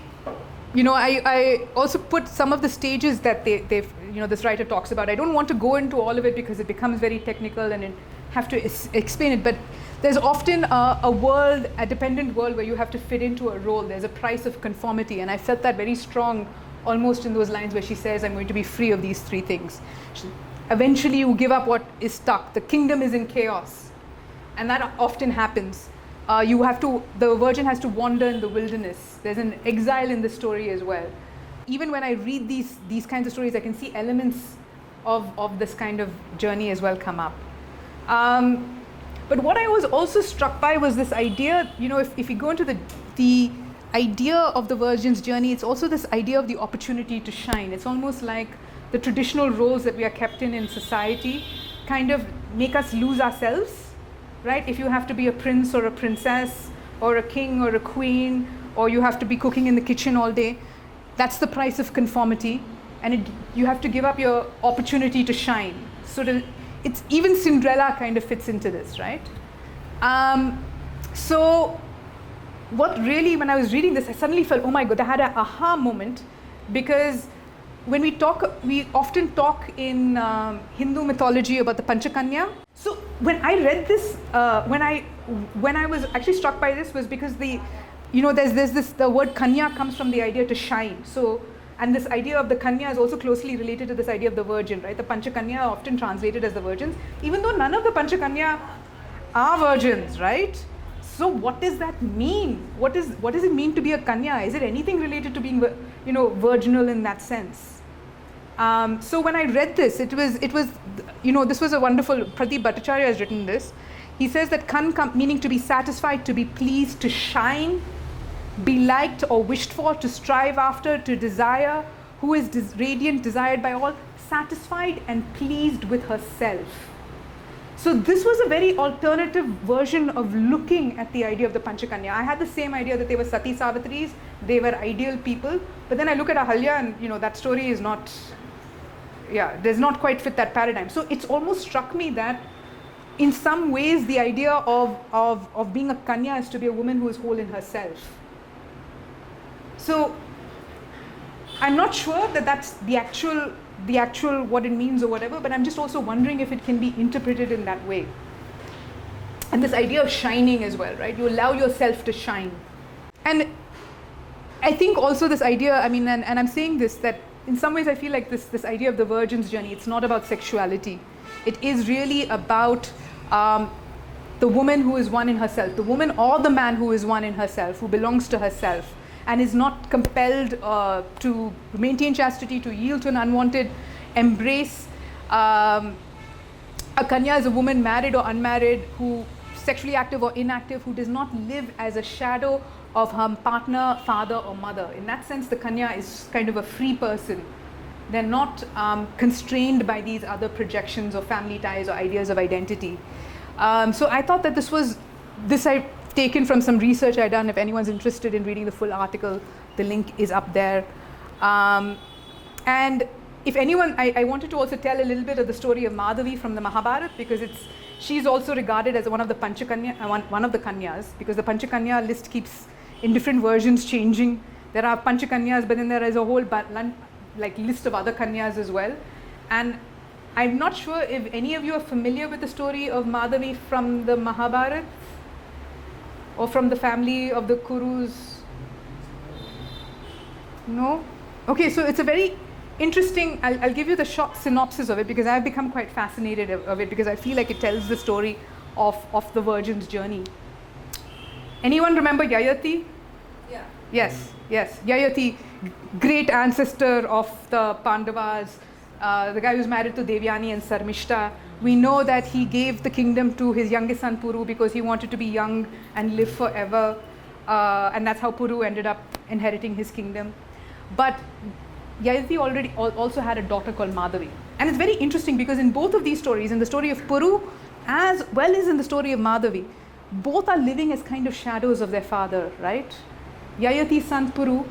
also put some of the stages that this writer talks about. I don't want to go into all of it because it becomes very technical and I have to explain it, but there's often a dependent world where you have to fit into a role. There's a price of conformity, and I felt that very strong almost in those lines where she says, I'm going to be free of these 3 things. Eventually you give up what is stuck. The kingdom is in chaos, and that often happens. The virgin has to wander in the wilderness. There's an exile in the story as well. Even when I read these kinds of stories, I can see elements of this kind of journey as well come up. But what I was also struck by was this idea, if you go into the idea of the Virgin's journey, it's also this idea of the opportunity to shine. It's almost like the traditional roles that we are kept in society kind of make us lose ourselves, right? If you have to be a prince or a princess or a king or a queen, or you have to be cooking in the kitchen all day, that's the price of conformity, and you have to give up your opportunity to shine. So it's even Cinderella kind of fits into this, right? So what really, when I was reading this, I suddenly felt, oh my God, I had an aha moment, because when we often talk in Hindu mythology about the Panchakanya. So when I read this, when I was actually struck by this was because there's this, the word Kanya comes from the idea to shine. So, and this idea of the Kanya is also closely related to this idea of the virgin, right? The Panchakanya are often translated as the virgins, even though none of the Panchakanya are virgins, right? So what does that mean? What does it mean to be a Kanya? Is it anything related to being, virginal in that sense? So when I read this, it was, this was a wonderful, Pradeep Bhattacharya has written this. He says that kan meaning to be satisfied, to be pleased, to shine, be liked or wished for, to strive after, to desire, who is radiant, desired by all, satisfied and pleased with herself. So this was a very alternative version of looking at the idea of the Panchakanya. I had the same idea that they were Sati Savitris, they were ideal people, but then I look at Ahalya and that story is not, does not quite fit that paradigm. So it's almost struck me that in some ways the idea of being a Kanya is to be a woman who is whole in herself. So I'm not sure that that's the actual what it means or whatever, but I'm just also wondering if it can be interpreted in that way. And this idea of shining as well, right? You allow yourself to shine. And I think also this idea, and I'm saying this, that in some ways I feel like this idea of the virgin's journey, it's not about sexuality. It is really about the woman who is one in herself, the woman or the man who is one in herself, who belongs to herself, and is not compelled to maintain chastity, to yield to an unwanted embrace. A Kanya is a woman, married or unmarried, who sexually active or inactive, who does not live as a shadow of her partner, father or mother. In that sense, the Kanya is kind of a free person. They're not constrained by these other projections of family ties or ideas of identity. So I thought that this I've taken from some research I've done. If anyone's interested in reading the full article, the link is up there. And if anyone, I wanted to also tell a little bit of the story of Madhavi from the Mahabharata, because she's also regarded as one of the Panchakanya, one of the Kanyas, because the Panchakanya list keeps in different versions changing. There are Panchakanyas, but then there is a whole list of other Kanyas as well. And I'm not sure if any of you are familiar with the story of Madhavi from the Mahabharata or from the family of the Kurus. No? Okay, so it's a very interesting, I'll give you the short synopsis of it, because I've become quite fascinated of it, because I feel like it tells the story of the virgin's journey. Anyone remember Yayati? Yeah. Yes. Yayati, great ancestor of the Pandavas, the guy who's married to Devyani and Sarmishta. We know that he gave the kingdom to his youngest son Puru because he wanted to be young and live forever. And that's how Puru ended up inheriting his kingdom. But Yayati also had a daughter called Madhavi. And it's very interesting because in both of these stories, in the story of Puru as well as in the story of Madhavi, both are living as kind of shadows of their father, right? Yayati's son Puru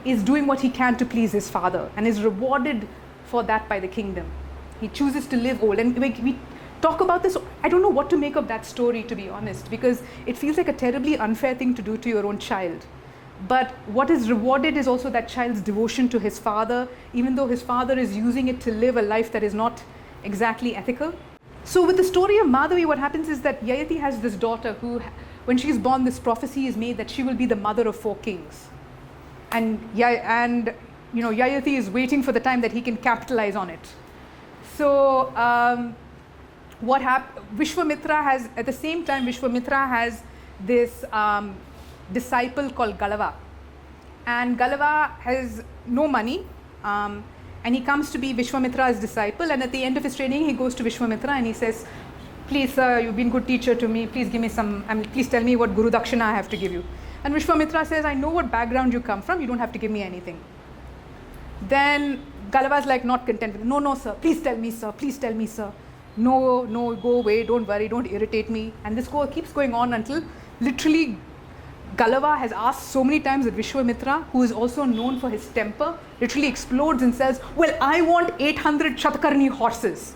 is doing what he can to please his father and is rewarded for that by the kingdom. He chooses to live old. And we talk about this, I don't know what to make of that story, to be honest, because it feels like a terribly unfair thing to do to your own child. But what is rewarded is also that child's devotion to his father, even though his father is using it to live a life that is not exactly ethical. So with the story of Madhavi, what happens is that Yayati has this daughter who, when she is born, this prophecy is made that she will be the mother of 4 kings. And Yayati is waiting for the time that he can capitalize on it. So what happened, Vishwamitra has, at the same time, Vishwamitra has this disciple called Galava. And Galava has no money, and he comes to be Vishwamitra's disciple, and at the end of his training, he goes to Vishwamitra and he says, please sir, you've been good teacher to me, please give me please tell me what Guru Dakshina I have to give you. And Vishwamitra says, I know what background you come from, you don't have to give me anything. Then Galava's like not content with, no sir, please tell me sir. No, go away, don't worry, don't irritate me. And this keeps going on until literally Galava has asked so many times that Vishwamitra, who is also known for his temper, literally explodes and says, well, I want 800 Shatakarni horses.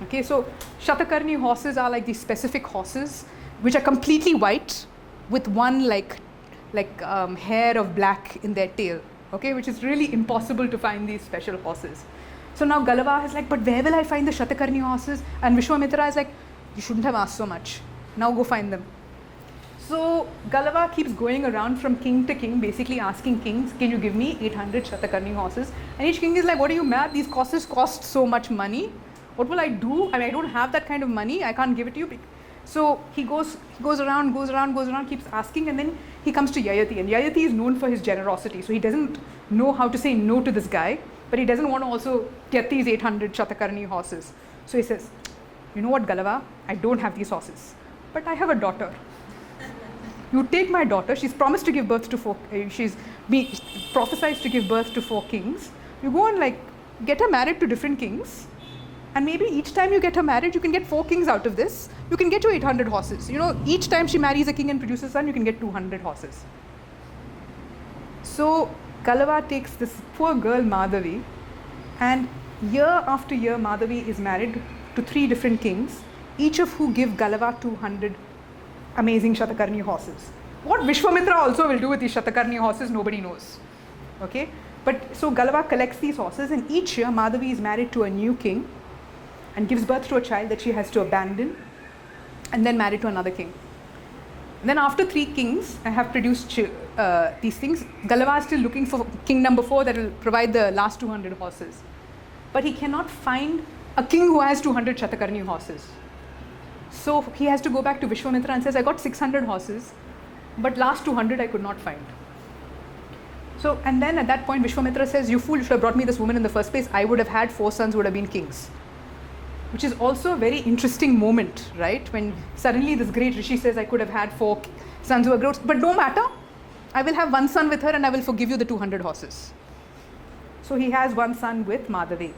Okay, so Shatakarni horses are like these specific horses which are completely white with one hair of black in their tail, okay, which is really impossible to find these special horses. So now Galava is like, but where will I find the Shatakarni horses? And Vishwamitra is like, you shouldn't have asked so much. Now go find them. So Galava keeps going around from king to king, basically asking kings, can you give me 800 Shatakarni horses? And each king is like, what are you mad? These horses cost so much money. What will I do? I mean, I don't have that kind of money. I can't give it to you. So he goes around, keeps asking, and then he comes to Yayati. And Yayati is known for his generosity. So he doesn't know how to say no to this guy, but he doesn't want to also get these 800 Shatakarni horses. So he says, you know what, Galava? I don't have these horses, but I have a daughter. You take my daughter. She's promised to give birth to she's prophesied to give birth to 4 kings. You go and get her married to different kings. And maybe each time you get her married, you can get 4 kings out of this. You can get to 800 horses. You know, each time she marries a king and produces a son, you can get 200 horses. So Galava takes this poor girl Madhavi, and year after year Madhavi is married to 3 different kings, each of who give Galava 200 amazing Shatakarni horses. What Vishwamitra also will do with these Shatakarni horses, nobody knows. Okay? But so Galava collects these horses, and each year Madhavi is married to a new king and gives birth to a child that she has to abandon, and then married to another king. And then after 3 kings have produced these things, Galava is still looking for king number 4 that will provide the last 200 horses. But he cannot find a king who has 200 Shatakarni horses. So he has to go back to Vishwamitra and says, I got 600 horses, but last 200 I could not find. So, and then at that point Vishwamitra says, you fool, you should have brought me this woman in the first place. I would have had 4 sons who would have been kings. Which is also a very interesting moment, right? When suddenly this great Rishi says, I could have had 4 sons who were grown, but no matter, I will have 1 son with her and I will forgive you the 200 horses. So he has 1 son with Madhavi.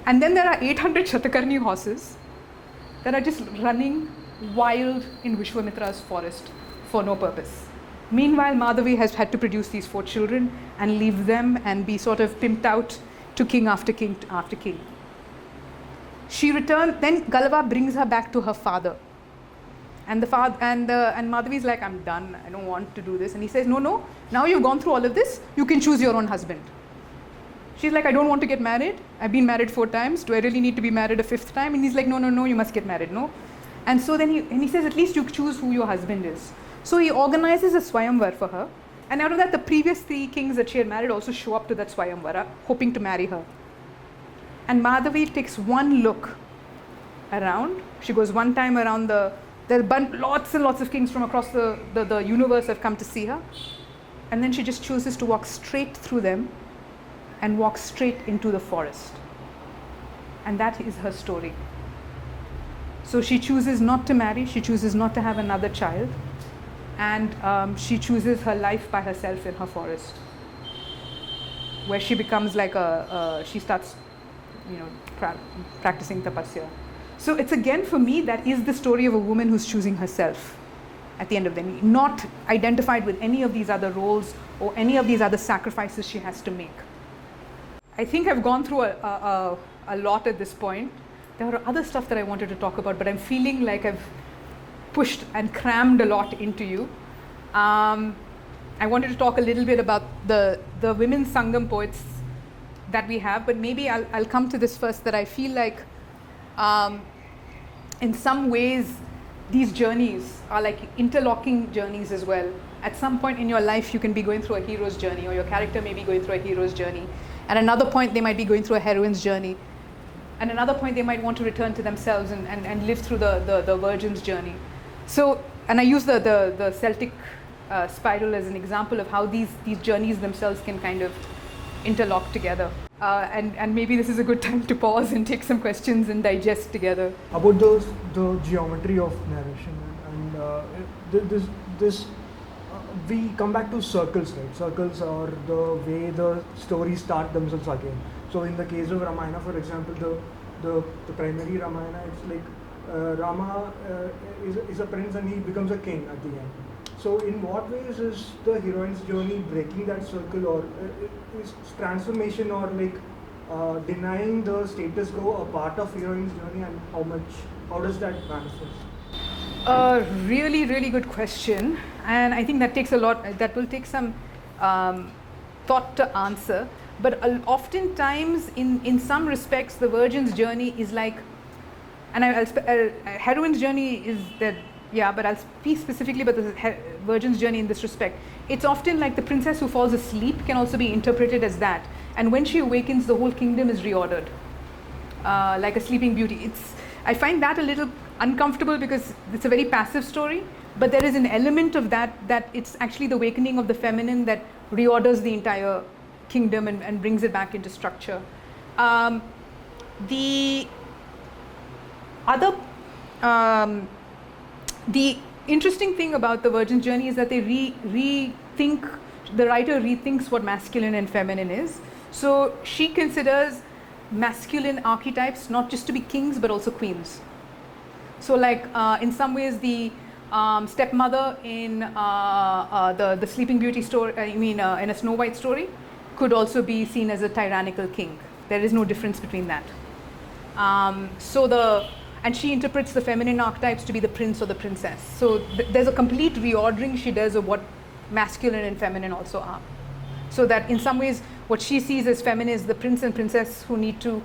And then there are 800 Shatakarni horses that are just running wild in Vishwamitra's forest for no purpose. Meanwhile, Madhavi has had to produce these 4 children and leave them and be sort of pimped out to king after king after king. She returned, then Galava brings her back to her father. And Madhavi is like, I'm done, I don't want to do this. And he says, no, now you've gone through all of this, you can choose your own husband. She's like, I don't want to get married. I've been married 4 times. Do I really need to be married a 5th time? And he's like, no, you must get married, no. And so then he says, at least you choose who your husband is. So he organizes a Swayamvar for her. And out of that, the previous 3 kings that she had married also show up to that Swayamvara, hoping to marry her. And Madhavi takes one look around. She goes one time around there are lots and lots of kings from across the universe have come to see her. And then she just chooses to walk straight through them and walk straight into the forest. And that is her story. So she chooses not to marry, she chooses not to have another child, and she chooses her life by herself in her forest, where she becomes like she starts, practicing tapasya. So it's again, for me, that is the story of a woman who's choosing herself at the end of the day, not identified with any of these other roles or any of these other sacrifices she has to make. I think I've gone through a lot at this point. There are other stuff that I wanted to talk about, but I'm feeling like I've pushed and crammed a lot into you. I wanted to talk a little bit about the women Sangam poets that we have, but maybe I'll come to this first, that I feel like in some ways these journeys are like interlocking journeys as well. At some point in your life you can be going through a hero's journey, or your character may be going through a hero's journey. At another point they might be going through a heroine's journey. At another point they might want to return to themselves and live through the virgin's journey. So, and I use the Celtic spiral as an example of how these journeys themselves can kind of interlock together. And maybe this is a good time to pause and take some questions and digest together. About the geometry of narration, and this we come back to circles, right? Circles are the way the stories start themselves again. So in the case of Ramayana, for example, the primary Ramayana, it's like Rama is a prince and he becomes a king at the end. So in what ways is the heroine's journey breaking that circle, or is transformation, or like denying the status quo a part of heroine's journey, and how does that manifest? a really, really good question, and I think that takes a lot. That will take some thought to answer. But oftentimes, in some respects, the virgin's journey is like, and heroine's journey is that. Yeah, but I'll speak specifically about the virgin's journey in this respect. It's often like the princess who falls asleep can also be interpreted as that. And when she awakens, the whole kingdom is reordered, like a sleeping beauty. I find that a little uncomfortable because it's a very passive story, but there is an element of that it's actually the awakening of the feminine that reorders the entire kingdom and brings it back into structure. The other the interesting thing about the virgin's journey is that they the writer rethinks what masculine and feminine is. So she considers masculine archetypes not just to be kings but also queens. So like in some ways the stepmother in the Sleeping Beauty story, in a Snow White story, could also be seen as a tyrannical king. There is no difference between that. And she interprets the feminine archetypes to be the prince or the princess. So there's a complete reordering she does of what masculine and feminine also are. So that in some ways, what she sees as feminine is the prince and princess who need to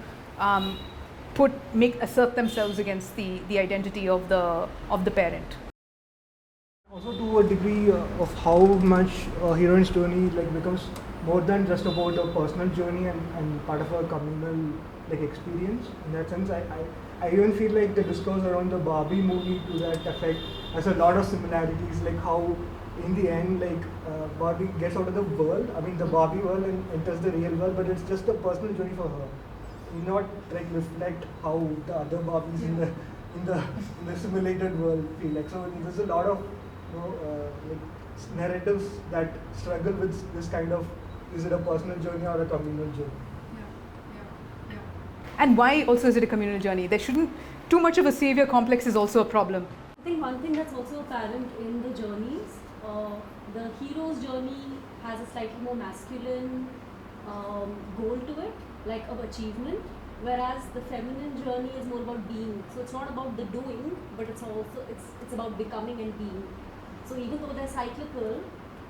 assert themselves against the identity of the parent. Also, to a degree of how much a heroine's journey becomes more than just about a personal journey and part of a communal experience. In that sense, I even feel like the discourse around the Barbie movie to that effect has a lot of similarities, like how in the end Barbie gets out of the world, the Barbie world, and enters the real world, but it's just a personal journey for her. It not reflect how the other Barbies in the simulated world feel like. So there's a lot of narratives that struggle with this kind of, is it a personal journey or a communal journey? And why also is it a communal journey? There shouldn't, too much of a savior complex is also a problem. I think one thing that's also apparent in the journeys, the hero's journey has a slightly more masculine goal to it, like of achievement, whereas the feminine journey is more about being. So it's not about the doing, but it's about becoming and being. So even though they're cyclical,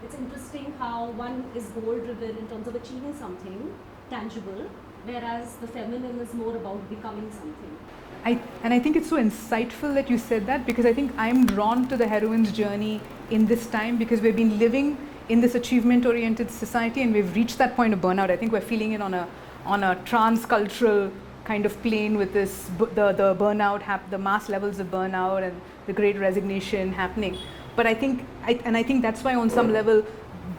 it's interesting how one is goal driven in terms of achieving something tangible, whereas the feminine is more about becoming something. I think it's so insightful that you said that, because I think I'm drawn to the heroine's journey in this time because we've been living in this achievement-oriented society and we've reached that point of burnout. I think we're feeling it on a trans-cultural kind of plane with this the burnout, the mass levels of burnout and the great resignation happening. But I think that's why on some level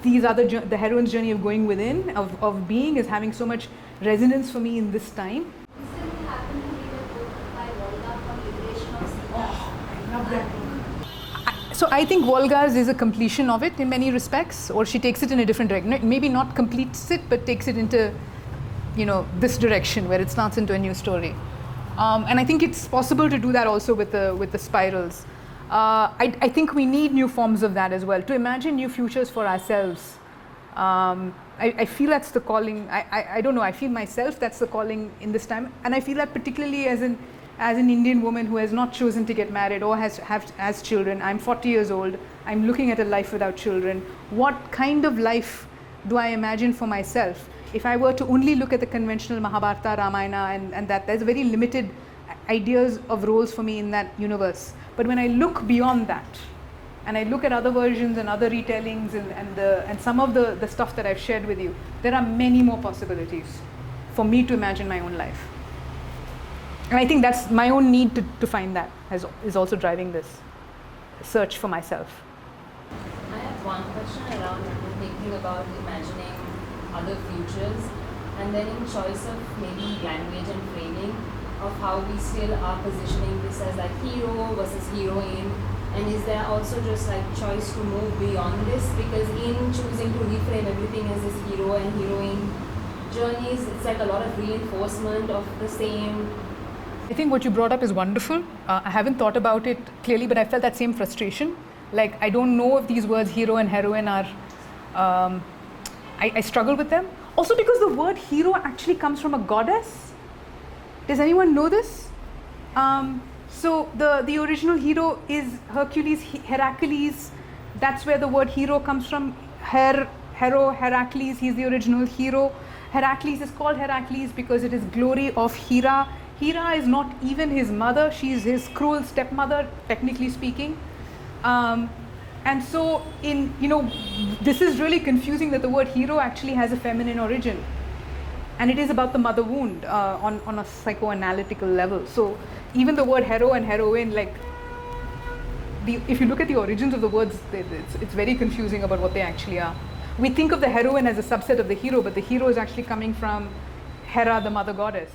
the heroine's journey of going within, of being, is having so much resonance for me in this time. Recently happened to read a book by Volga called Liberation of Sita. I love that book. So I think Volga's is a completion of it in many respects, or she takes it in a different direction. Maybe not completes it, but takes it into, this direction where it starts into a new story. And I think it's possible to do that also with the spirals. I think we need new forms of that as well, to imagine new futures for ourselves. I feel that's the calling. I don't know, I feel myself that's the calling in this time, and I feel that particularly as an Indian woman who has not chosen to get married or has children. I'm 40 years old, I'm looking at a life without children. What kind of life do I imagine for myself? If I were to only look at the conventional Mahabharata, Ramayana and that, there's very limited ideas of roles for me in that universe. But when I look beyond that, and I look at other versions and other retellings and some of the stuff that I've shared with you, there are many more possibilities for me to imagine my own life. And I think that's my own need to find that is also driving this search for myself. I have one question around thinking about imagining other futures, and then in choice of maybe language and framing of how we still are positioning this as like hero versus heroine. And is there also just choice to move beyond this? Because in choosing to reframe everything as this hero and heroine journeys, it's a lot of reinforcement of the same. I think what you brought up is wonderful. I haven't thought about it clearly, but I felt that same frustration. I don't know if these words hero and heroine are, I struggle with them. Also because the word hero actually comes from a goddess. Does anyone know this? So the original hero is Hercules, Heracles. That's where the word hero comes from. Heracles, he's the original hero. Heracles is called Heracles because it is glory of Hera. Hera is not even his mother, she is his cruel stepmother, technically speaking. And so this is really confusing that the word hero actually has a feminine origin. And it is about the mother wound on a psychoanalytical level. So even the word hero and heroine, if you look at the origins of the words, it's very confusing about what they actually are. We think of the heroine as a subset of the hero, but the hero is actually coming from Hera, the mother goddess.